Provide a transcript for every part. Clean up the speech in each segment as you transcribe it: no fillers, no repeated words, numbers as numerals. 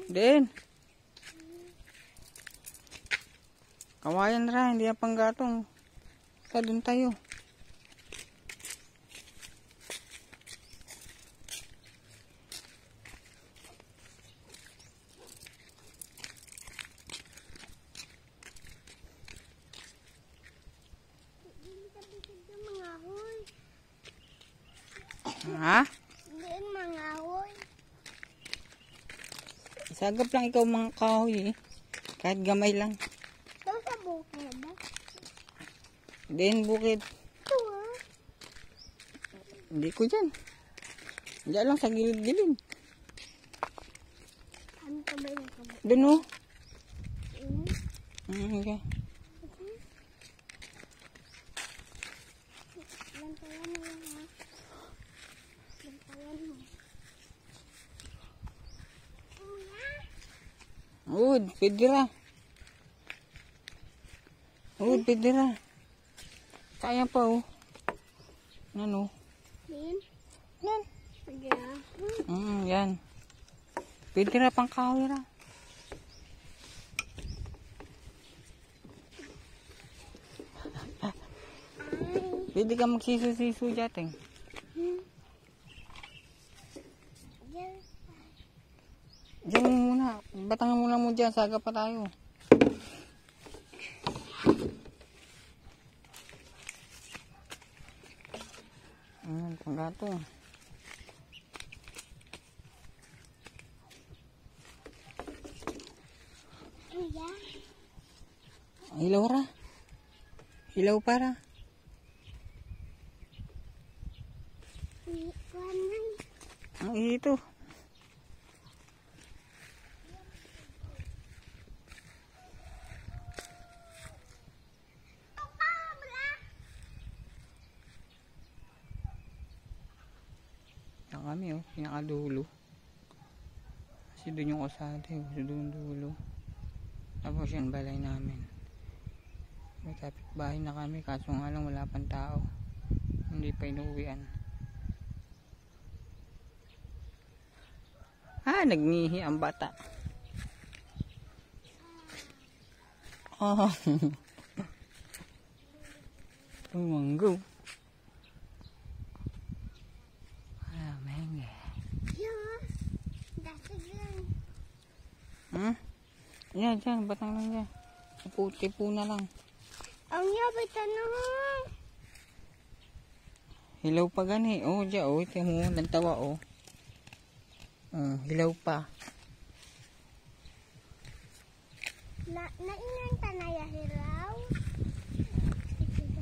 Din. Kawayan ra, hindi yan panggatong. Sa dun tayo. Ha? Hindi mangahoy. Sagap lang ikaw mga kahoy eh. Kahit gamay lang. Ito sa bukid. Din bukid. Ito ah. Hindi ko dyan. Diyan lang sa gilid-gilid. Ano ka ba yung kabuk? Dun oh. Okay. Lantayan mo lang ha. Lantayan mo. Ud, pidira. Ud, pidira. Kaya pa oh. Ano? Din? Yan. Sige ah. Yan. Pidira pang kahoy ra. Pwede ka magsiso-siso dyan. Diyan. Diyan muna. Batangan muna mo dyan. Saga pa tayo. Panggato. Kuya. Hilaw ra. Hilaw para. Kuanan. Ang ito. Yan kami oh. Pinakadulo. Kasi doon yung kasate oh. So doon dulo. Tapos yan balay namin. May kapitbahay na kami. Kaso nga lang wala pang tao. Hindi pa inuwian. Nagnihi ang bata. Oh. Tumanggo. Menge. Yeah. Dasig lang. Yan, dyan. Batang lang dyan. Tipu na lang. Ang yabay tanong. Hilaw pa gani. Oh, dyan. Oh, ito mo. Nantawa oh. Hilaw pa. Nainan tanaya hiraw.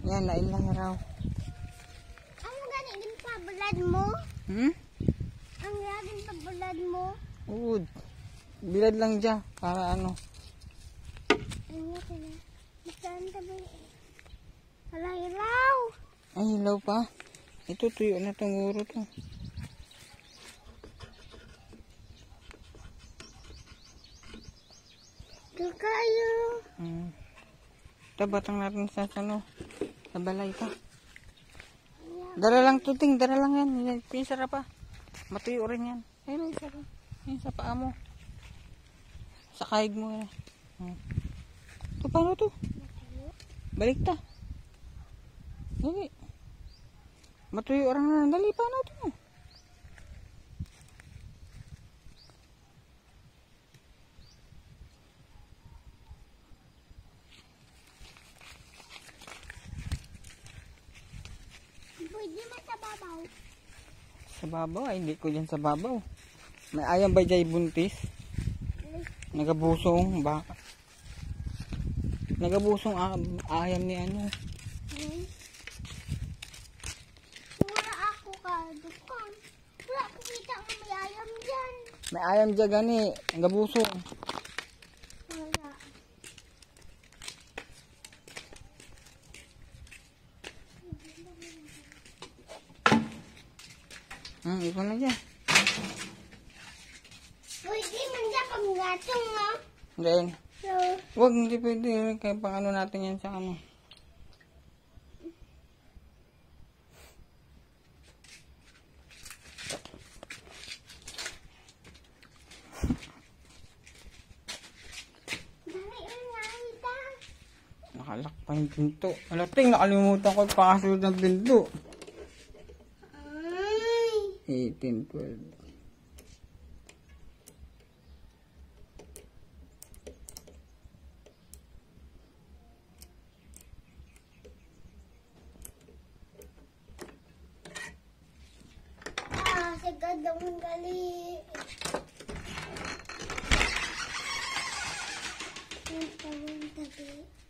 Yan, lain lang hiraw. Ang gani din pa bulad mo? Ang gani pa bulad mo? Oo. Bilad lang dyan. Para ano. Ano ka na? Masaan ka ba? Hala hiraw. Ay, hilaw pa. Ito, tuyo na itong guro to. Kayo. Ito, batang natin sa ano. Sa balay ito. Dala lang tuting. Dala lang yan. Pinsara pa. Matuyo rin yan. Ayun, isa rin. Yan, sa paa mo. Sa kahig mo. Ito, paano to? Balik ta. Dali. Matuyo orang na. Dali, paano to? Pwede man sa babaw. Sa babaw? Ay, hindi ko dyan sa babaw. May ayam ba dyan buntis? Nagabusong. Baka. Nagabusong ayam ni ano. Wala ako ka. Dukan. Wala ako kita nga may ayam dyan. May ayam dyan gani. Nagabusong. Wala. Ikaw na dyan. Pwede man dyan pang gatong no? Then, So, wag, hindi pwede. Kaya pang ano natin yan sa ano. Pa yung pinto. Ala, ting, nakalimutan ko yung password ng pinto. Ay. 18, 12. Sagad naman gali. Ang tawang tabi.